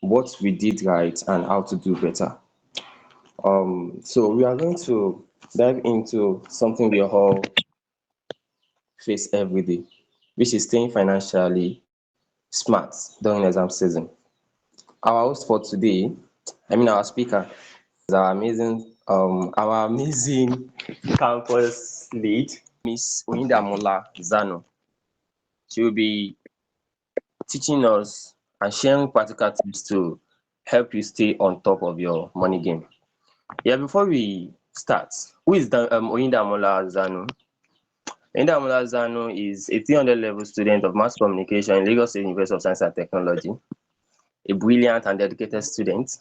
what we did right and how to do better. So we are going to dive into something we all face every day, which is staying financially smart during exam season. Our host for today, our speaker, is our amazing campus lead, Miss Oyindamola Zano. She will be teaching us and sharing practical tips to help you stay on top of your money game. Yeah, before we start, who is Oyindamola Zano? Oyindamola Zano is a 300 level student of mass communication in Lagos State University of Science and Technology, a brilliant and dedicated student.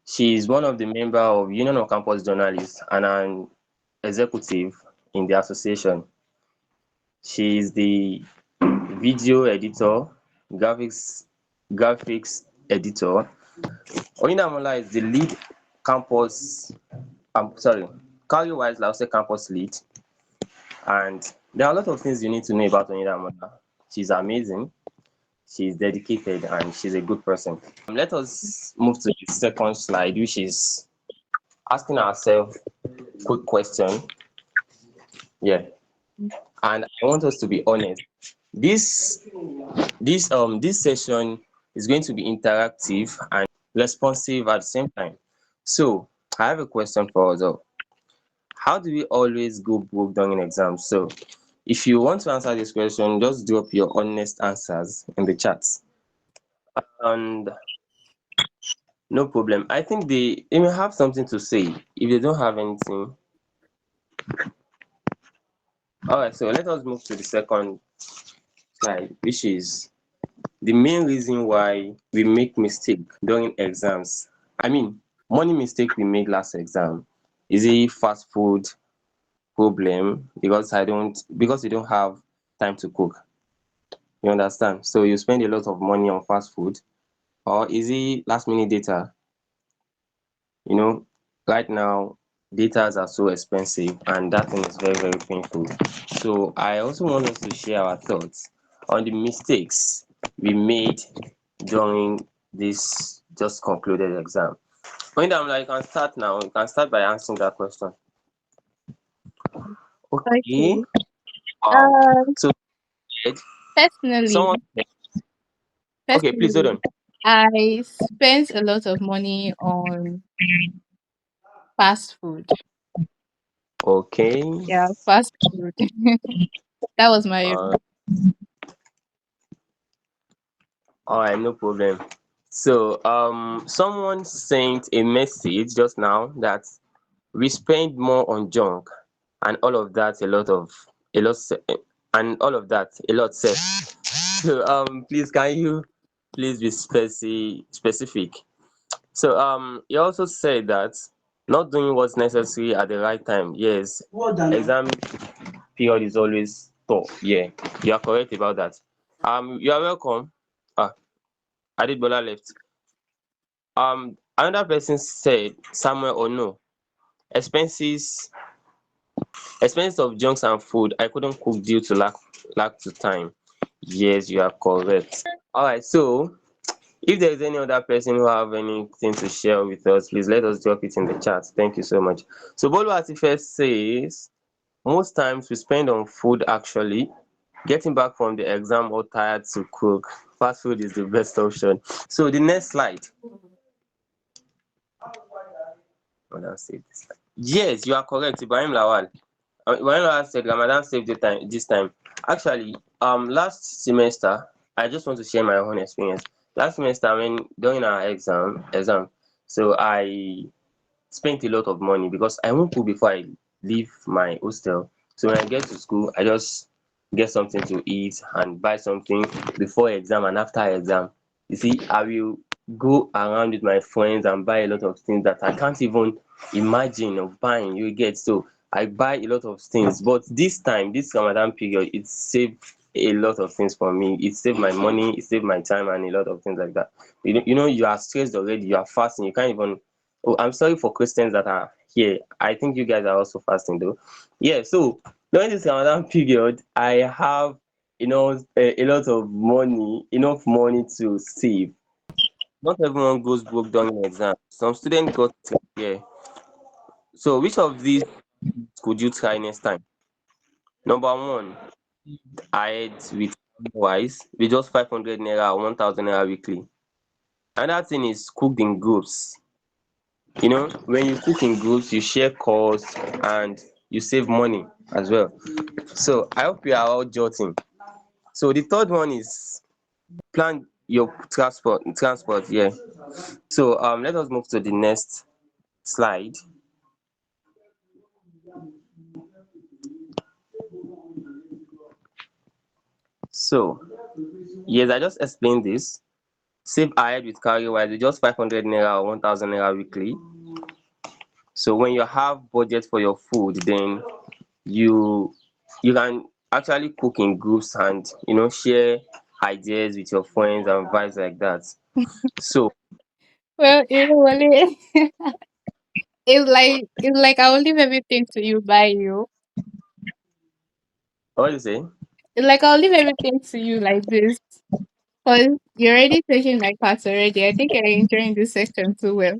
She is one of the member of Union of Campus Journalists and an executive in the association. She is the video editor, graphics graphics editor. Oyindamola is the lead campus, sorry, Cowrywise LASUSTECH campus lead, and there are a lot of things you need to know about Oyindamola. She's amazing, she's dedicated, and she's a good person. Let us move to the second slide, which is asking ourselves quick question. Yeah, and I want us to be honest. This this session is going to be interactive and responsive at the same time. So I have a question for us all. How do we always go broke during exams? So if you want to answer this question, just drop your honest answers in the chat. And no problem. I think they may have something to say. If they don't have anything, all right. So let us move to the second slide, which is the main reason why we make mistake during exams. I mean, money mistake we make last exam. Is it fast food problem because you don't have time to cook? You understand? So you spend a lot of money on fast food, or is it last minute data? You know, right now datas are so expensive and that thing is very, very painful. So I also want us to share our thoughts on the mistakes we made during this just concluded exam. When I'm like, you can start now. You can start by answering that question. Okay. Okay. Wow. Um, So personally, someone okay, please hold personally, on. I spent a lot of money on fast food. Okay. Yeah, fast food. That was my Uh, all right, no problem. So someone sent a message just now that we spend more on junk and all of that a lot and all of that a lot sef. So please can you please be specific. So he also said that not doing what's necessary at the right time. Yes, exam period is always tough. Yeah, you are correct about that. You are welcome. Ah, Adebola left. Another person said Samuel Ono, expenses expenses of junks and food I couldn't cook due to lack to time. Yes, you are correct. Alright, so if there is any other person who have anything to share with us, please let us drop it in the chat. Thank you so much. So Boluwatife says most times we spend on food actually. Getting back from the exam or tired to cook, fast food is the best option. So the next slide. Hold on, save this slide. Yes, you are correct, Ibrahim Lawal. Ibrahim Lawal said Ramadan saved the time this time. Actually, last semester, I just want to share my own experience. Last semester, when during our exam, so I spent a lot of money because I won't cook before I leave my hostel. So when I get to school, I just get something to eat and buy something before exam and after exam. You see, I will go around with my friends and buy a lot of things that I can't even imagine of buying. You get, so I buy a lot of things. But this time, this Ramadan period, it saved a lot of things for me. It saved my money, it saved my time, and a lot of things like that. You know, you are stressed already, you are fasting, you can't even. Oh, I'm sorry for Christians that are here. I think you guys are also fasting though. Yeah, so during this Ramadan period, I have a lot of money, enough money to save. not everyone goes broke during exam. Some students got it, yeah. So which of these could you try next time? Number one, ahead with wise with just 500 naira or 1,000 naira weekly. Another thing is cooked in groups. You know, when you cook in groups, you share costs and you save money as well. So I hope you are all jotting. So the third one is plan your transport, yeah. So let us move to the next slide. So yes, I just explained this. Save ahead with Cowrywise with just 500 naira or 1,000 naira weekly. So when you have budget for your food, then you you can actually cook in groups and share ideas with your friends and vibes like that. So Well, really, it's like I will leave everything to you by you. what do you say? It's like I'll leave everything to you like this. Because you're already taking my part already. I think you're enjoying this section too well.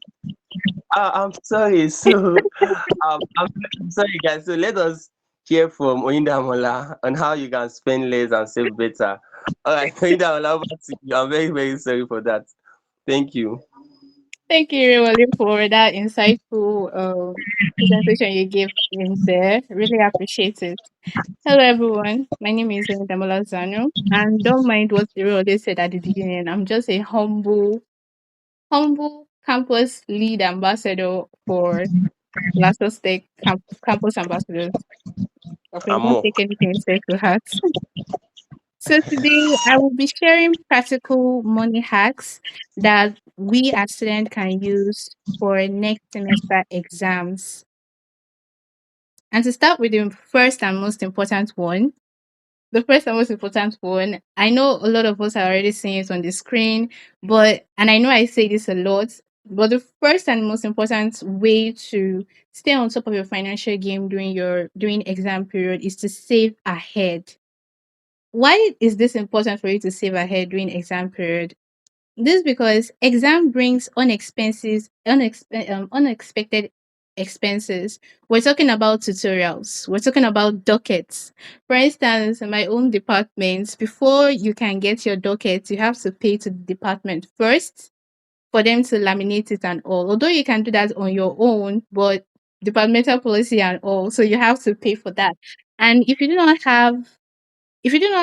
I'm sorry. So I'm sorry, guys. So let us hear from Oyindamola on how you can spend less and save better. All right, Oyindamola, over to you. I'm very, very sorry for that. Thank you. Thank you, really, for that insightful presentation you gave in there. Really appreciate it. Hello, everyone. My name is Damola Zanu, and don't mind what the already said at the beginning. I'm just a humble campus lead ambassador for LASUSTECH Campus Ambassadors. Okay, And don't more. take anything said to heart. So today I will be sharing practical money hacks that we as students can use for next semester exams. And to start with the first and most important one, the first and most important one, I know a lot of us are already seeing it on the screen, but and I know I say this a lot, but the first and most important way to stay on top of your financial game during exam period is to save ahead. Why is this important for you to save ahead during exam period? This because exam brings unexpected expenses. We're talking about tutorials. We're talking about dockets. For instance, in my own department, before you can get your docket, you have to pay to the department first for them to laminate it and all. Although you can do that on your own, but departmental policy and all, so you have to pay for that. And if you do not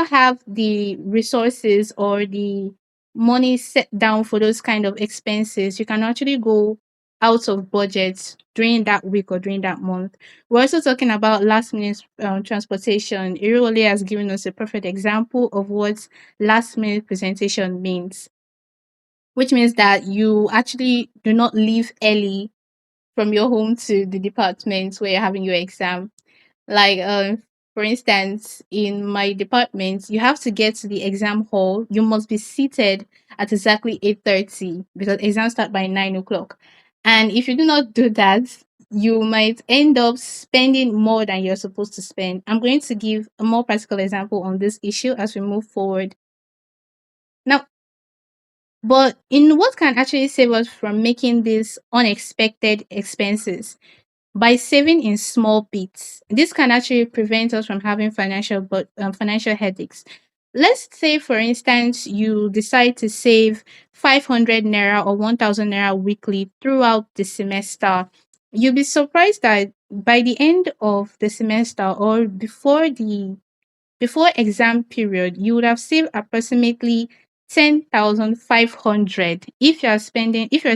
have the resources or the money set down for those kind of expenses, you can actually go out of budget during that week or during that month. We're also talking about last minute transportation. Irole has given us a perfect example of what last minute presentation means, which means that you actually do not leave early from your home to the department where you're having your exam. Like, for instance, in my department, you have to get to the exam hall. You must be seated at exactly 8:30 because exams start by 9 o'clock. And if you do not do that, you might end up spending more than you're supposed to spend. I'm going to give a more practical example on this issue as we move forward. Now, but in what can actually save us from making these unexpected expenses? By saving in small bits. This can actually prevent us from having financial headaches. Let's say, for instance, you decide to save 500 naira or 1,000 naira weekly throughout the semester. You'll be surprised that by the end of the semester or before exam period, you would have saved approximately 10,500 if you're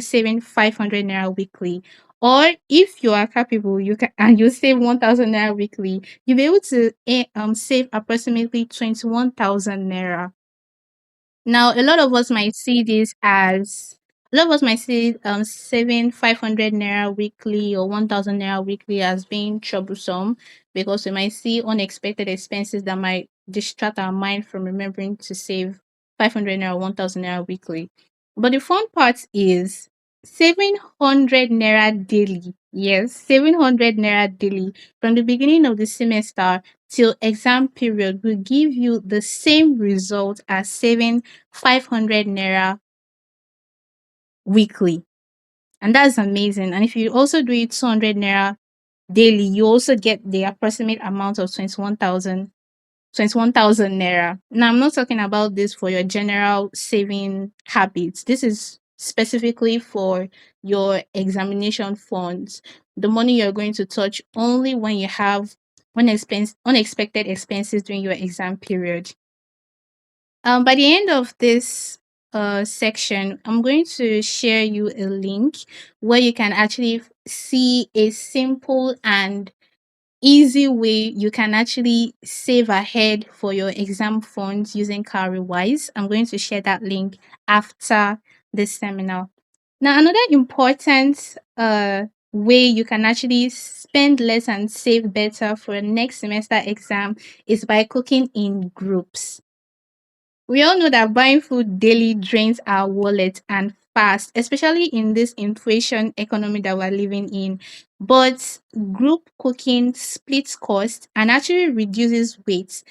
saving 500 naira weekly. Or if you are capable, you can and you save 1,000 naira weekly, you'll be able to save approximately 21,000 naira. Now, a lot of us might see saving 500 naira weekly or 1,000 naira weekly as being troublesome because we might see unexpected expenses that might distract our mind from remembering to save 500 naira, 1,000 naira weekly. But the fun part is saving 100 naira daily. Yes, saving 100 naira daily from the beginning of the semester till exam period will give you the same result as saving 500 naira weekly. And that's amazing. And if you also do it 200 naira daily, you also get the approximate amount of 21,000 naira. Now, I'm not talking about this for your general saving habits. This is specifically for your examination funds, the money you're going to touch only when you have unexpected expenses during your exam period. By the end of this section, I'm going to share you a link where you can actually see a simple and easy way you can actually save ahead for your exam funds using Cowrywise. I'm going to share that link after this seminar. Now, another important way you can actually spend less and save better for next semester exam is by cooking in groups. We all know that buying food daily drains our wallet and fast, especially in this inflation economy that we're living in. But group cooking splits cost and actually reduces waste.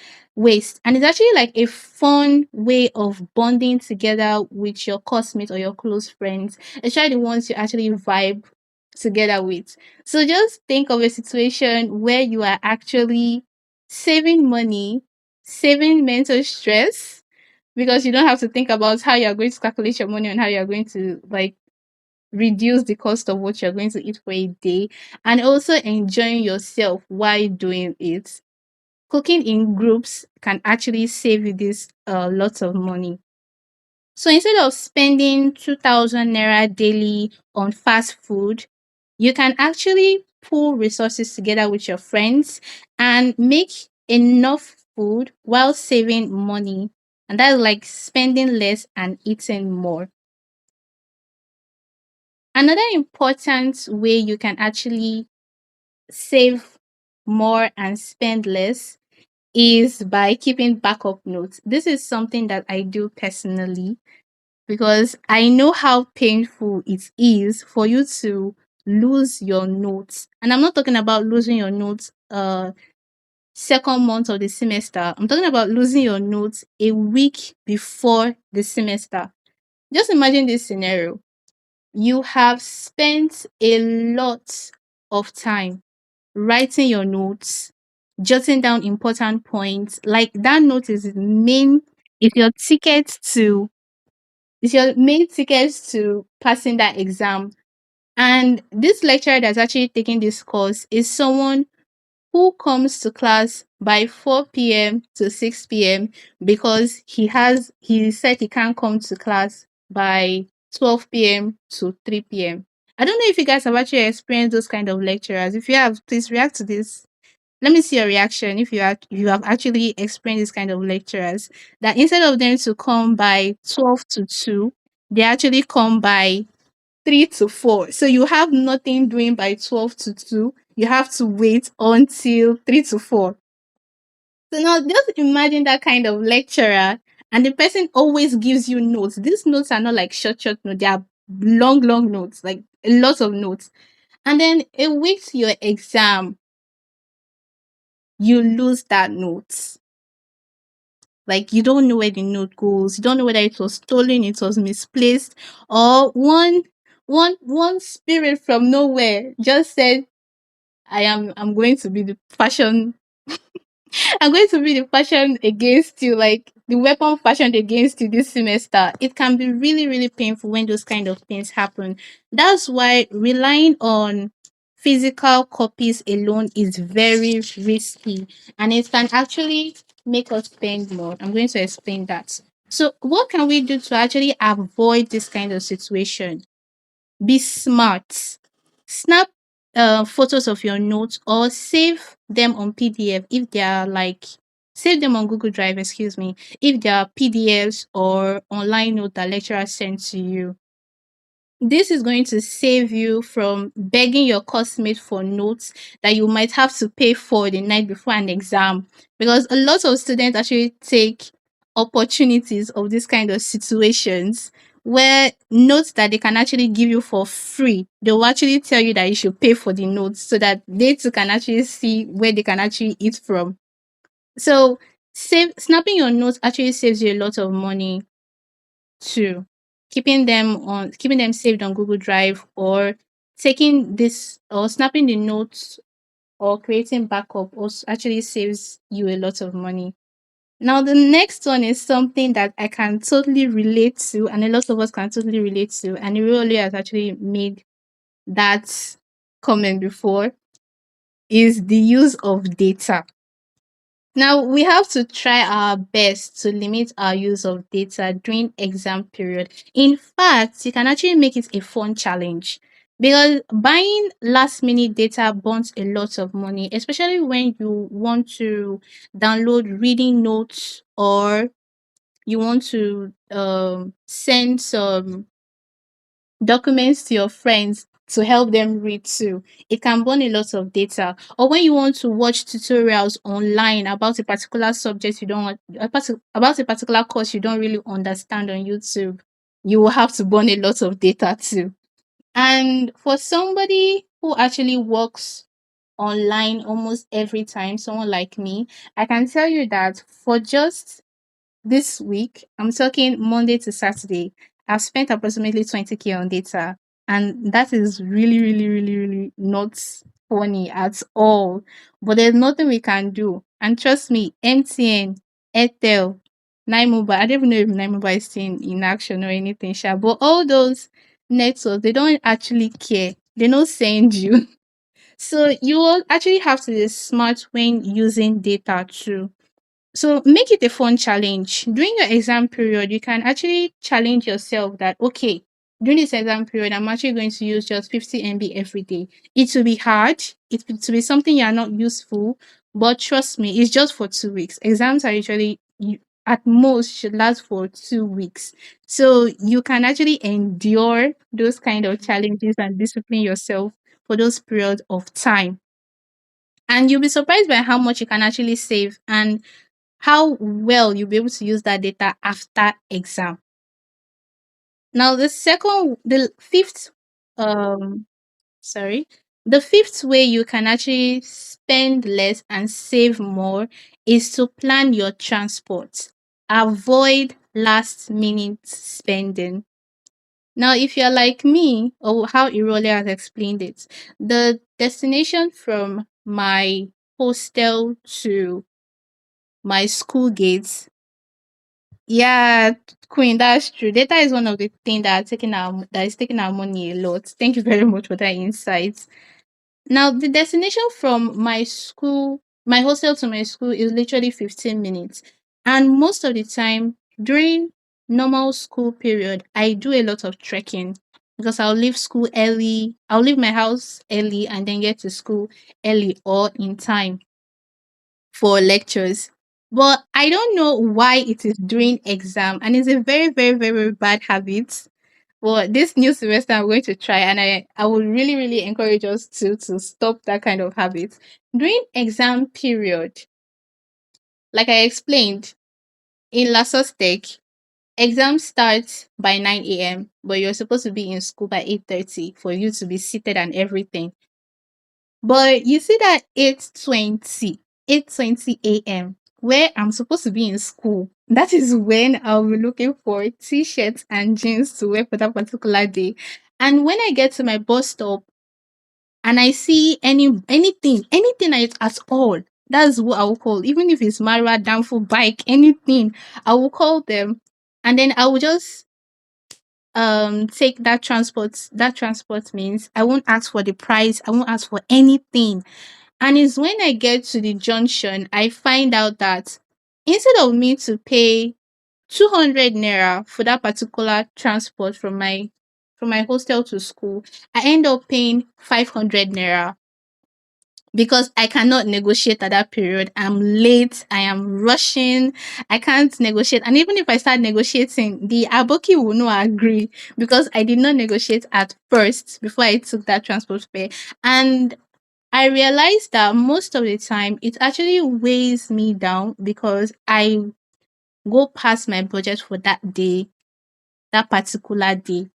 And it's actually like a fun way of bonding together with your classmates or your close friends, especially the ones you actually vibe together with. So just think of a situation where you are actually saving money, saving mental stress, because you don't have to think about how you're going to calculate your money and how you're going to like reduce the cost of what you're going to eat for a day, and also enjoying yourself while doing it. Cooking in groups can actually save you this lots of money. So instead of spending 2,000 naira daily on fast food, you can actually pool resources together with your friends and make enough food while saving money. And that's like spending less and eating more. Another important way you can actually save more and spend less is by keeping backup notes. This is something that I do personally because I know how painful it is for you to lose your notes. And I'm not talking about losing your notes second month of the semester. I'm talking about losing your notes a week before the semester. Just imagine this scenario. You have spent a lot of time writing your notes, jotting down important points. Like that note is your ticket to is your main ticket to passing that exam. And this lecturer that's actually taking this course is someone who comes to class by 4 p.m. to 6 p.m. because he said he can't come to class by 12 p.m. to 3 p.m. I don't know if you guys have actually experienced those kind of lecturers. If you have, please react to this. Let me see your reaction if you have actually experienced this kind of lecturers, that instead of them to come by 12 to 2, they actually come by 3 to 4. So you have nothing doing by 12 to 2. You have to wait until 3 to 4. So now just imagine that kind of lecturer, and the person always gives you notes. These notes are not like short notes. They are long notes, like a lot of notes. And then a week to your exam, you lose that note. Like you don't know where the note goes. You don't know whether it was stolen, it was misplaced, or one spirit from nowhere just said, I'm going to be the fashion I'm going to be the fashion against you, like the weapon fashioned against you this semester. It can be really, really painful when those kind of things happen. That's why relying on physical copies alone is very risky, and it can actually make us spend more. I'm going to explain that. So, what can we do to actually avoid this kind of situation? Be smart. Snap photos of your notes or save them on PDF if they are like save them on Google Drive, excuse me, if they are PDFs or online note that lecturer sent to you. This is going to save you from begging your classmate for notes that you might have to pay for the night before an exam, because a lot of students actually take opportunities of this kind of situations where notes that they can actually give you for free, they will actually tell you that you should pay for the notes so that they too can actually see where they can actually eat from. So snapping your notes actually saves you a lot of money too. keeping them saved on Google Drive, or taking this or snapping the notes or creating backup also actually saves you a lot of money. Now, the next one is something that I can totally relate to, and a lot of us can totally relate to, and Iroli has actually made that comment before, is the use of data. Now, we have to try our best to limit our use of data during exam period. In fact, you can actually make it a fun challenge, because buying last minute data burns a lot of money, especially when you want to download reading notes, or you want to send some documents to your friends to help them read too. It can burn a lot of data. Or when you want to watch tutorials online about a particular subject you don't want, about a particular course you don't really understand on YouTube, you will have to burn a lot of data too. And for somebody who actually works online almost every time, someone like me, I can tell you that for just this week, I'm talking Monday to Saturday, I've spent approximately 20K on data. And that is really, really, really, really not funny at all. But there's nothing we can do. And trust me, MTN, Airtel, Nine Mobile, I don't even know if Nine Mobile is still in action or anything, sha. But all those networks, they don't actually care. They don't send you. So you will actually have to be smart when using data too. So make it a fun challenge. During your exam period, you can actually challenge yourself that, okay, during this exam period, I'm actually going to use just 50 MB every day. It will be hard. It will be something you are not useful, but trust me, it's just for 2 weeks. Exams are usually at most should last for 2 weeks. So you can actually endure those kind of challenges and discipline yourself for those periods of time. And you'll be surprised by how much you can actually save, and how well you'll be able to use that data after exam. Now, the fifth, um, sorry, the fifth way you can actually spend less and save more is to plan your transport. Avoid last minute spending. Now, if you're like me, or how Irole has explained it, the destination from my hostel to my school gates. Yeah, Queen, that's true. Data is one of the things that is taking our money a lot. Thank you very much for that insight. Now, the destination from my hostel to my school is literally 15 minutes. And most of the time during normal school period, I do a lot of trekking, because I'll leave my house early and then get to school early or in time for lectures. But I don't know why it is during exam, and it's a very, very, very, very bad habit. But this new semester I'm going to try, and I would really, really encourage us to stop that kind of habit. During exam period, like I explained, in LASUSTECH, exam starts by 9 a.m., but you're supposed to be in school by 8:30 for you to be seated and everything. But you see that 8:20 a.m., where I'm supposed to be in school, that is when I'll be looking for t-shirts and jeans to wear for that particular day. And when I get to my bus stop and I see anything at all, that's what I will call. Even if it's Mara, Danfo, bike, anything, I will call them. And then I will just take that transport means I won't ask for the price, I won't ask for anything. And it's when I get to the junction, I find out that instead of me to pay 200 naira for that particular transport from my hostel to school, I end up paying 500 naira, because I cannot negotiate at that period. I'm late, I am rushing, I can't negotiate. And even if I start negotiating, the Aboki will not agree, because I did not negotiate at first before I took that transport fare. And I realized that most of the time it actually weighs me down, because I go past my budget for that day, that particular day.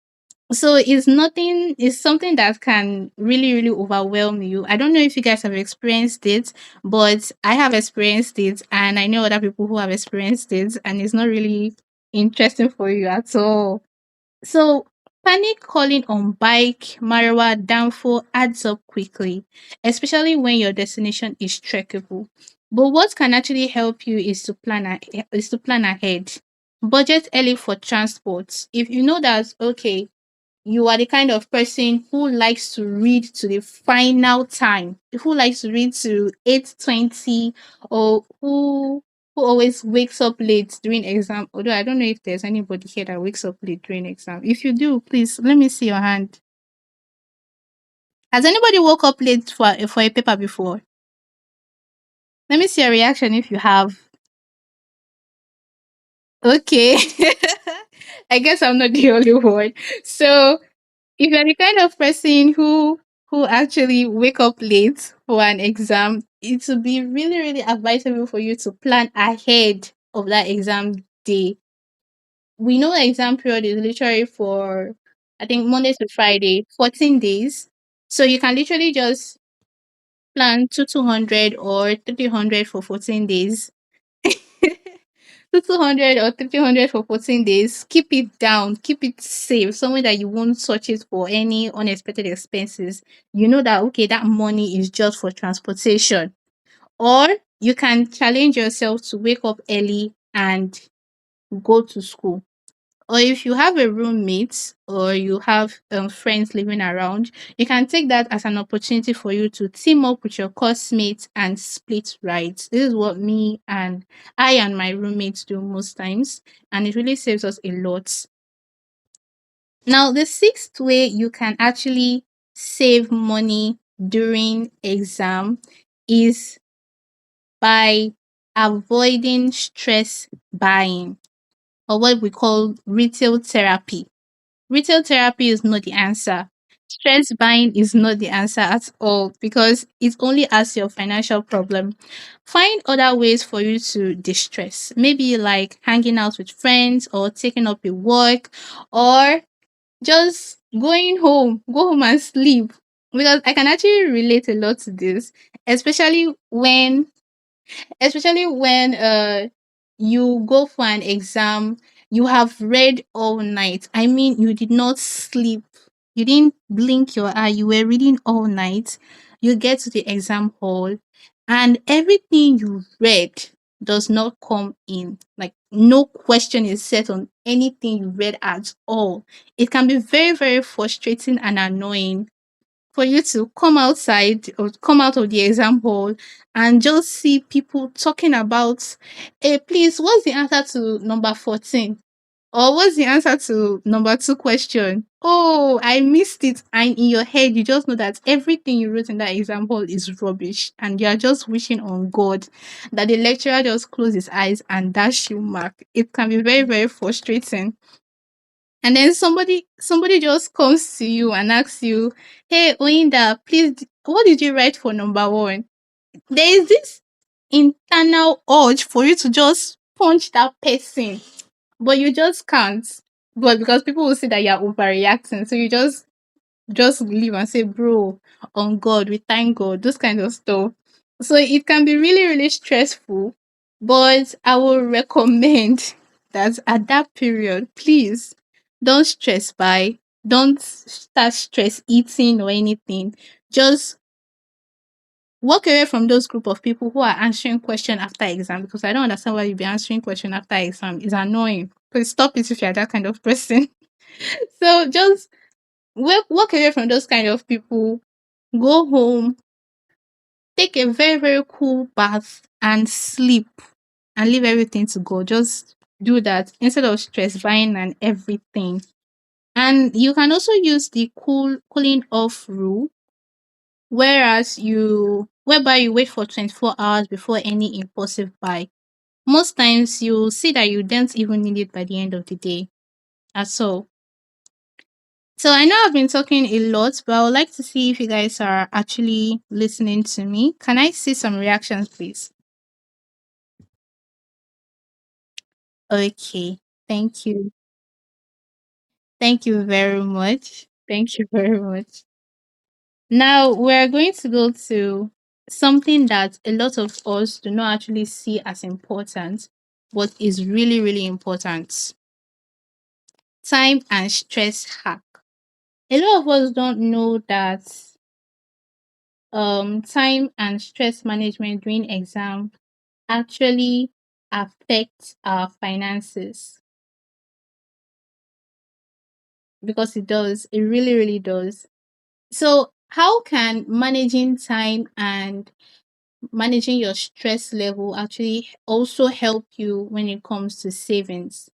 So it's something that can really, really overwhelm you. I don't know if you guys have experienced it, but I have experienced it, and I know other people who have experienced it, and it's not really interesting for you at all. So panic calling on bike, Marawa, downfall adds up quickly, especially when your destination is trackable. But what can actually help you is to plan ahead. Budget early for transport. If you know that okay, you are the kind of person who likes to read to the final time, who likes to read to 8:20, or who always wakes up late during exam. Although I don't know if there's anybody here that wakes up late during exam. If you do, please let me see your hand. Has anybody woke up late for a paper before? Let me see your reaction if you have. Okay. I guess I'm not the only one. So if you're the kind of person who actually wake up late for an exam, it would be really, really advisable for you to plan ahead of that exam day. We know the exam period is literally for I think Monday to Friday, 14 days. So you can literally just plan 200 or 300 for 14 days. 200 or 300 for 14 days. Keep it down, keep it safe, somewhere that you won't touch it for any unexpected expenses. You know that okay, that money is just for transportation. Or you can challenge yourself to wake up early and go to school. Or if you have a roommate or you have friends living around, you can take that as an opportunity for you to team up with your course mates and split rides. This is what me and I and my roommates do most times, and it really saves us a lot. Now, the sixth way you can actually save money during exam is by avoiding stress buying, or what we call retail therapy. Retail therapy is not the answer. Stress buying is not the answer at all because it only adds your financial problem. Find other ways for you to distress. Maybe like hanging out with friends or taking up a work or just going home. Go home and sleep. Because I can actually relate a lot to this, especially when especially when you go for an exam, you have read all night. I mean, you did not sleep, you didn't blink your eye, you were reading all night. You get to the exam hall and everything you read does not come in, like no question is set on anything you read at all. It can be very, very frustrating and annoying for you to come outside or come out of the exam hall and just see people talking about, hey, please, what's the answer to number 14? Or what's the answer to number two question? Oh, I missed it. And in your head, you just know that everything you wrote in that exam hall is rubbish. And you are just wishing on God that the lecturer just close his eyes and dash you mark. It can be very, very frustrating. And then somebody just comes to you and asks you, "Hey, Oinda, please, what did you write for number one?" There is this internal urge for you to just punch that person, but you just can't. But because people will say that you're overreacting, so you just leave and say, "Bro, on God, we thank God," those kind of stuff. So it can be really, really stressful. But I will recommend that at that period, please don't stress buy, don't start stress eating or anything. Just walk away from those group of people who are answering question after exam, because I don't understand why you be answering question after exam. It's annoying. Please stop it if you're that kind of person. So just walk away from those kind of people. Go home, take a very, very cool bath and sleep and leave everything to go. Just do that instead of stress buying and everything. And you can also use the cooling off rule, whereas whereby you wait for 24 hours before any impulsive buy. Most times you see that you don't even need it by the end of the day. That's all. So I know I've been talking a lot, but I would like to see if you guys are actually listening to me. Can I see some reactions, please? Okay. Thank you. Thank you very much. Thank you very much. Now we're going to go to something that a lot of us do not actually see as important, but is really, really important. time and stress hack. A lot of us don't know that time and stress management during exam actually affects our finances, because it does. It really, really does. So, how can managing time and managing your stress level actually also help you when it comes to savings?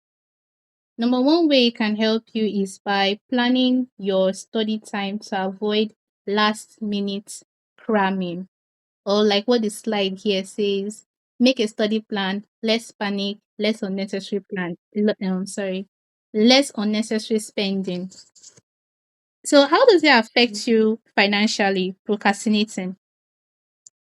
Number one way it can help you is by planning your study time to avoid last minute cramming. Or like what the slide here says, make a study plan, less panic, less unnecessary less unnecessary spending. So how does it affect you financially, procrastinating?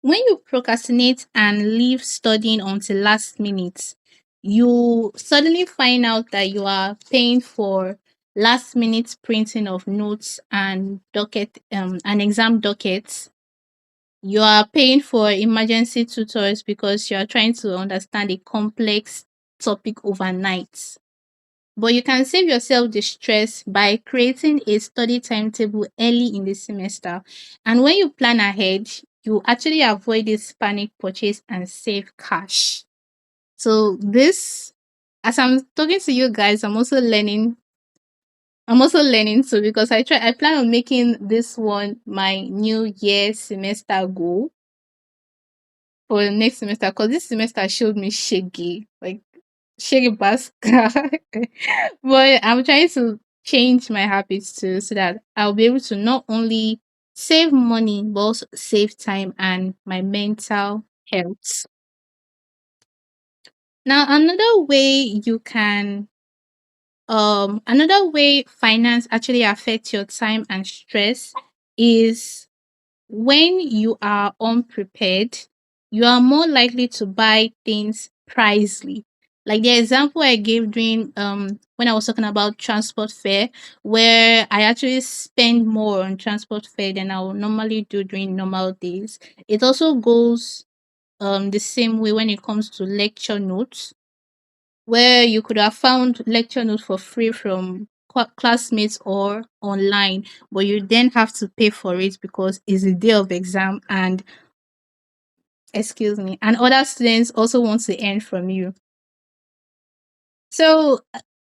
When you procrastinate and leave studying until last minute, you suddenly find out that you are paying for last minute printing of notes and exam dockets. You are paying for emergency tutors because you are trying to understand a complex topic overnight. But you can save yourself the stress by creating a study timetable early in the semester. And when you plan ahead, you actually avoid this panic purchase and save cash. So this, as I'm talking to you guys, I'm also learning. I'm also learning too, because I plan on making this one my new year semester goal for the next semester, because this semester showed me shaggy, like shaggy bastard. But I'm trying to change my habits too, so that I'll be able to not only save money but also save time and my mental health. Now, another way finance actually affects your time and stress is when you are unprepared, you are more likely to buy things pricely. Like the example I gave during when I was talking about transport fare, where I actually spend more on transport fare than I would normally do during normal days. It also goes the same way when it comes to lecture notes, where you could have found lecture notes for free from classmates or online, but you then have to pay for it because it's the day of exam, and and other students also want to earn from you. So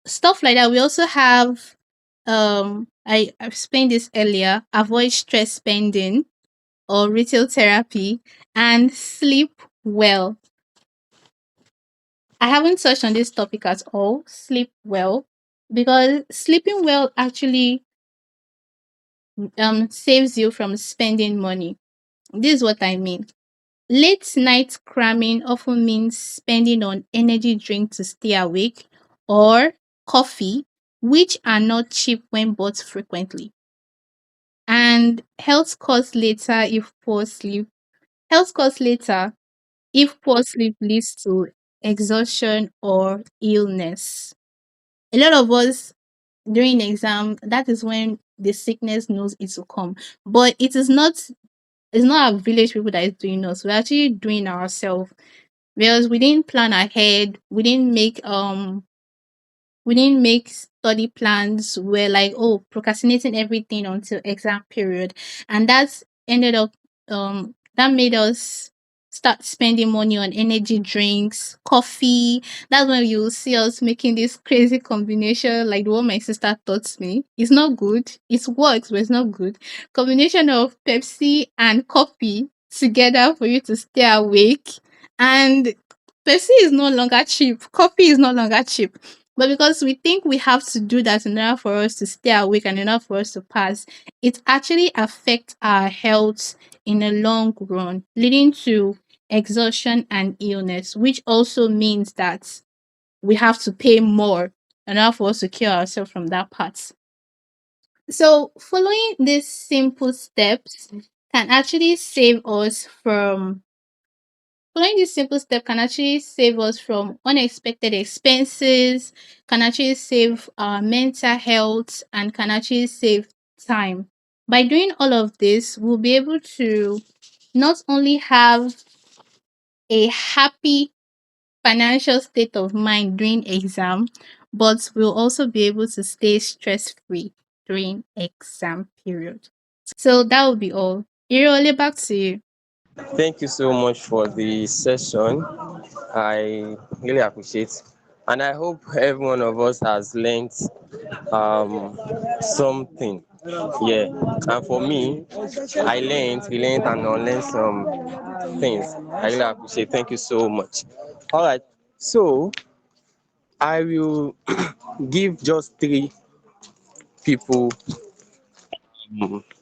stuff like that. We also have I explained this earlier, avoid stress spending or retail therapy, and sleep well. I haven't touched on this topic at all, sleep well, because sleeping well actually saves you from spending money. This is what I mean. Late night cramming often means spending on energy drink to stay awake or coffee, which are not cheap when bought frequently. And health costs later if poor sleep leads to exhaustion or illness. A lot of us during exam, that is when the sickness knows it will come. But it's not our village people that is doing us. We're actually doing ourselves, because we didn't plan ahead. We didn't make study plans. We're like, oh, procrastinating everything until exam period, and that made us start spending money on energy drinks, coffee. That's when you see us making this crazy combination, like the one my sister taught me. It's not good. It works, but it's not good. Combination of Pepsi and coffee together for you to stay awake, and Pepsi is no longer cheap. Coffee is no longer cheap. But because we think we have to do that in order for us to stay awake and enough for us to pass, it actually affects our health in the long run, leading to exhaustion and illness, which also means that we have to pay more in order for us to cure ourselves from that part. So, following these simple steps can actually save us from Following this simple step can actually save us from unexpected expenses, can actually save our mental health, and can actually save time. By doing all of this, we'll be able to not only have a happy financial state of mind during exam, but we'll also be able to stay stress free during exam period. So that will be all. Irole, back to you. Thank you so much for the session. I really appreciate, and I hope every one of us has learned something. Yeah, and for me, I learned, we learned, and unlearned some things. I really appreciate. Thank you so much. All right, so I will give just three people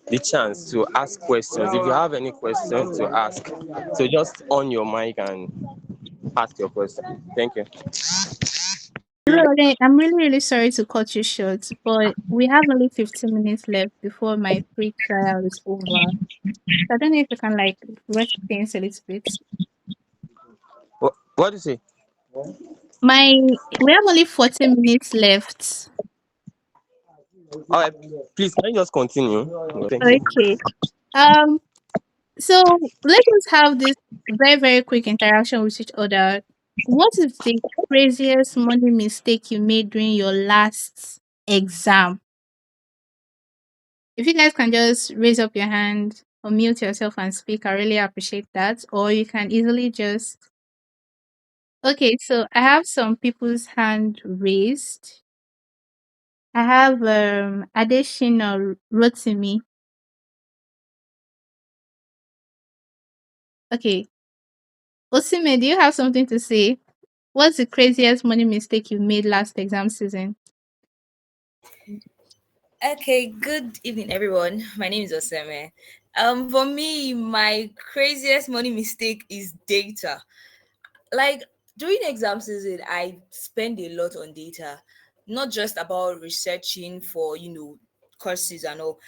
the chance to ask questions. If you have any questions to ask, so just on your mic and ask your question. Thank you. Irole, I'm really, really sorry to cut you short, but we have only 15 minutes left before my free trial is over. So I don't know if you can like rush things a little bit. What do you say? My We have only 40 minutes left. All right, please can you just continue? Thank you. Okay. Um so let us have this very, very quick interaction with each other. What is the craziest money mistake you made during your last exam? If you guys can just raise up your hand or mute yourself and speak, I really appreciate that. Or you can easily just okay, so I have some people's hand raised. I have Adeshina Rotimi. Okay. Osime, do you have something to say? What's the craziest money mistake you made last exam season? Okay, good evening, everyone. My name is Oseme. For me, my craziest money mistake is data. Like during exam season, I spend a lot on data, not just about researching for courses and all.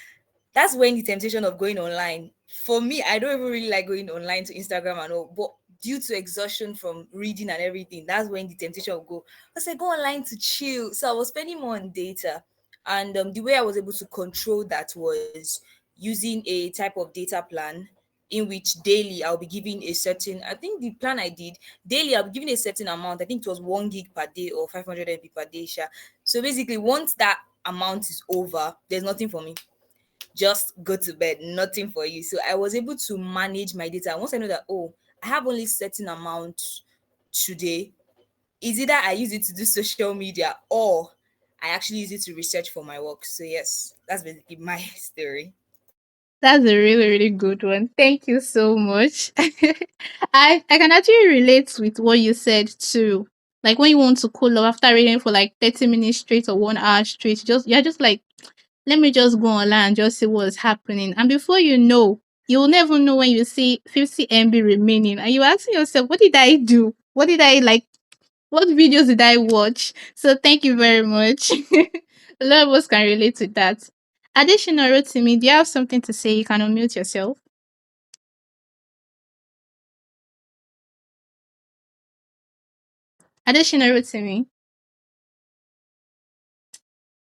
That's when the temptation of going online. For me, I don't even really like going online to Instagram and all, but due to exhaustion from reading and everything, that's when the temptation will go. I said, go online to chill. So I was spending more on data. And the way I was able to control that was using a type of data plan in which daily I'll be giving a certain, I think the plan I did, daily I'll be giving a certain amount. I think it was 1 gig per day or 500 MB per day. Sha. So basically, once that amount is over, there's nothing for me, just go to bed, nothing for you. So I was able to manage my data. Once I know that, oh, I have only certain amount today, is either I use it to do social media or I actually use it to research for my work. So yes, that's basically my story. That's a really, really good one. Thank you so much. I can actually relate with what you said too. Like when you want to cool off after reading for like 30 minutes straight or 1 hour straight, you're just like, let me just go online and just see what's happening. And before you know, you'll never know when you see 50 MB remaining and you're asking yourself, what did I do? What did I like? What videos did I watch? So thank you very much. A lot of us can relate to that. Additional wrote to me, do you have something to say? You can unmute yourself. Additional wrote to me.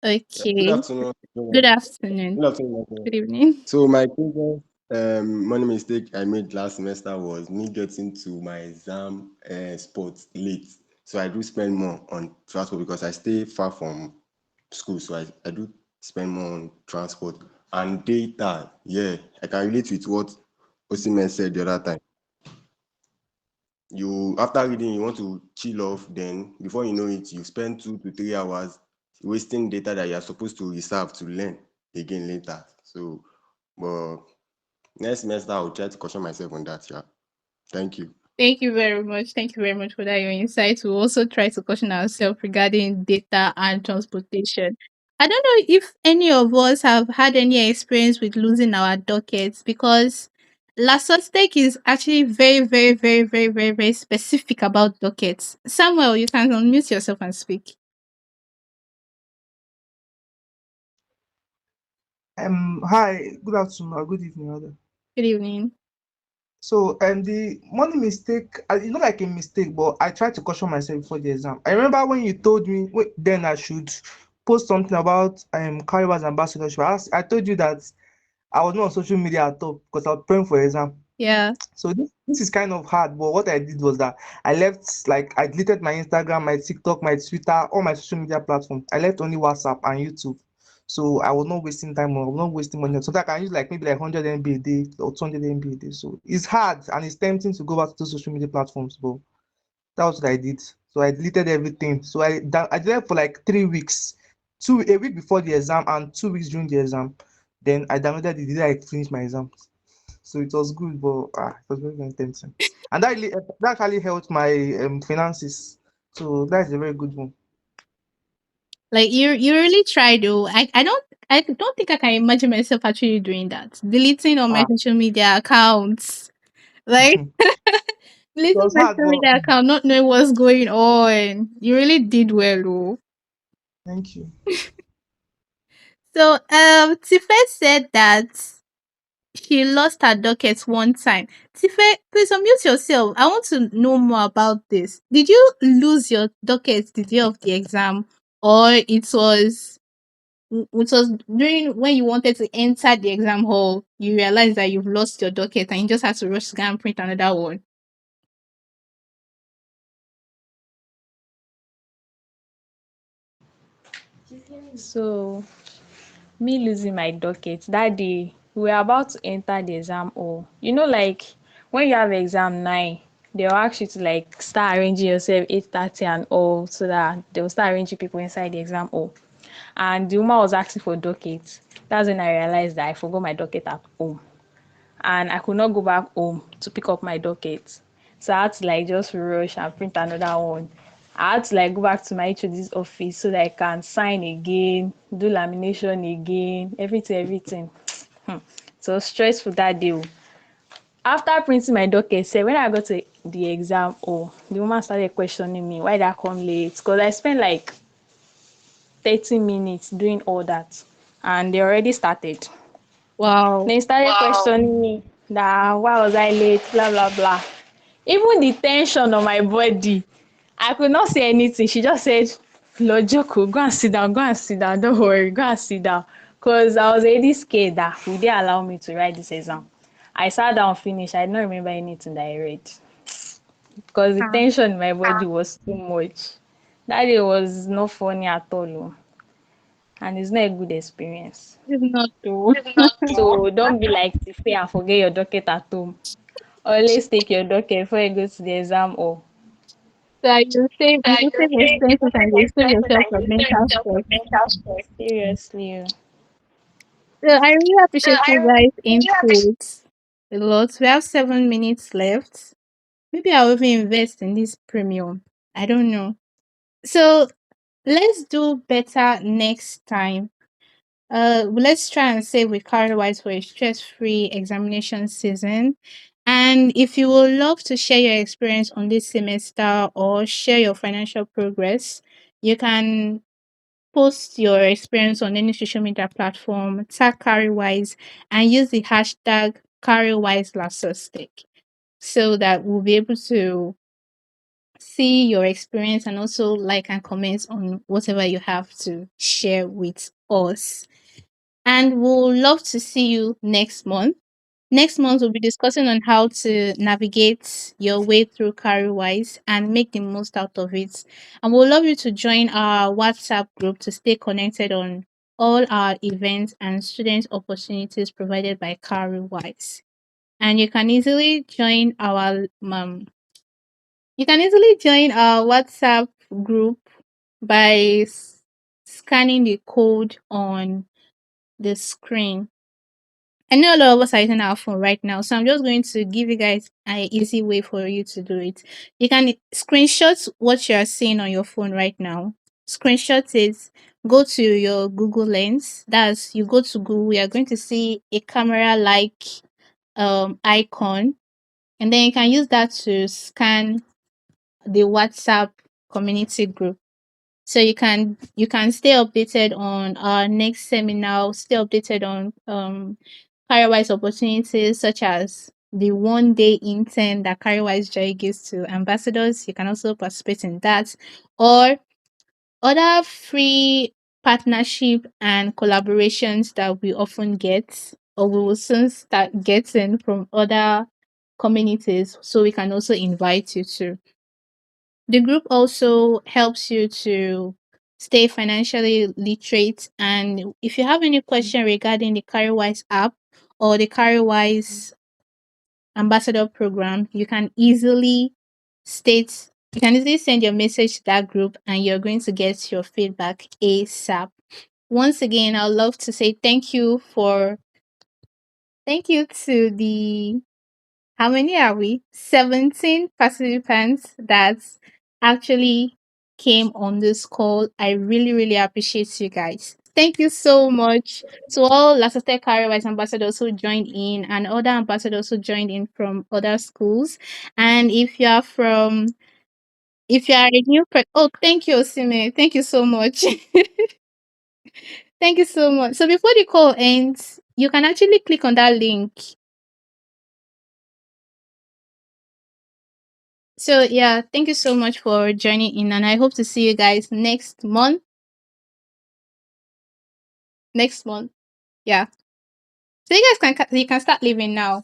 Good Okay. afternoon. Good afternoon. Good afternoon. Good evening. So my previous money mistake I made last semester was me getting to my exam sports late. So I do spend more on transport because I stay far from school. So I do spend more on transport and data. Yeah, I can relate with what Osimen said the other time. You after reading, you want to chill off, then before you know it, you spend 2 to 3 hours wasting data that you are supposed to reserve to learn again later. So, but next semester I'll try to caution myself on that. Yeah. Thank you. Thank you very much. Thank you very much for that your insight. We also try to caution ourselves regarding data and transportation. I don't know if any of us have had any experience with losing our dockets because LASUSTECH is actually very, very, very, very, very, very specific about dockets. Samuel, you can unmute yourself and speak. Hi, good afternoon or good evening, rather. Good evening. So, the money mistake, it's not like a mistake, but I tried to caution myself before the exam. I remember when you told me then I should post something about Cowrywise Ambassadors. I told you that I was not on social media at all because I was preparing for exam. Yeah. So this is kind of hard, but what I did was that I left, like, I deleted my Instagram, my TikTok, my Twitter, all my social media platforms. I left only WhatsApp and YouTube. So I was not wasting time, or I was not wasting money. So that I can use like maybe like 100 MB a day or 200 MB a day. So it's hard and it's tempting to go back to those social media platforms, but that was what I did. So I deleted everything. So I did that for like 3 weeks, a week before the exam and 2 weeks during the exam. Then I downloaded the day I finished my exam. So it was good, but it was very, very tempting. And that actually helped my finances. So that's a very good one. Like you really try though. I don't think I can imagine myself actually doing that. Deleting all my Ah, social media accounts. Like it deleting was my hard, social but media account, not knowing what's going on. You really did well, oh. thank you. So Tife said that she lost her docket one time. Tife, please unmute yourself. I want to know more about this. Did you lose your docket the day of the exam, or it was during when you wanted to enter the exam hall, you realized that you've lost your docket and you just had to rush to go and print another one? So me losing my docket that day, we were about to enter the exam hall. Like when you have exam 9, they'll ask you to like start arranging yourself 8:30 and all, so that they'll start arranging people inside the exam hall. And the woman was asking for docket. That's when I realized that I forgot my docket at home, and I could not go back home to pick up my docket. So I had to like just rush and print another one. I had to like go back to my HOD's office so that I can sign again, do lamination again, everything. So stressful that day. After printing my docket, say when I got to the exam, the woman started questioning me why did I come late? Because I spent like 30 minutes doing all that, and they already started. Wow. They started questioning me that why was I late, blah blah blah. Even the tension on my body, I could not say anything. She just said, Lojoko, go and sit down, don't worry, go and sit down. Because I was already scared that would they allow me to write this exam. I sat down, finished. I don't remember anything that I read. Because the Ah, tension in my body was too much. That day was not funny at all. And it's not a good experience. it's not though. So don't be like Tiffy and forget your docket at home. Always take your docket before you go to the exam hall. So you save expenses and you save yourself from mental stress. Seriously. So I really appreciate you guys' input a lot. We have 7 minutes left. Maybe I'll even invest in this premium. I don't know. So let's do better next time. Let's try and save with Cowrywise for a stress-free examination season. And if you would love to share your experience on this semester or share your financial progress, you can post your experience on any social media platform, tag Cowrywise, and use the hashtag Cowrywise LASUSTECH so that we'll be able to see your experience and also like and comment on whatever you have to share with us. And we'll love to see you next month. Next month, we'll be discussing on how to navigate your way through Cowrywise and make the most out of it. And we'll love you to join our WhatsApp group to stay connected on all our events and student opportunities provided by Cowrywise. And you can easily join our WhatsApp group by scanning the code on the screen. I know a lot of us are using our phone right now, so I'm just going to give you guys an easy way for you to do it. You can screenshot what you are seeing on your phone right now. Screenshot it, go to your Google Lens. That's you go to Google, you are going to see a camera like icon, and then you can use that to scan the WhatsApp community group. So you can stay updated on our next seminar, stay updated on Cowrywise opportunities such as the 1 day intern that Cowrywise Joy gives to ambassadors. You can also participate in that, or other free partnership and collaborations that we often get or we will soon start getting from other communities so we can also invite you to. The group also helps you to stay financially literate. And if you have any question regarding the Cowrywise app or the Cowrywise ambassador program, you can easily send your message to that group and you're going to get your feedback ASAP. Once again, I'd love to say thank you to the how many are we? 17 participants that actually came on this call. I really, really appreciate you guys. Thank you so much to all LASUSTECH Cowrywise ambassadors who joined in and other ambassadors who joined in from other schools. And if you are a new oh, thank you, Osime. Thank you so much. Thank you so much. So before the call ends, you can actually click on that link. So yeah, thank you so much for joining in, and I hope to see you guys next month. Next month, yeah. So you guys can start leaving now.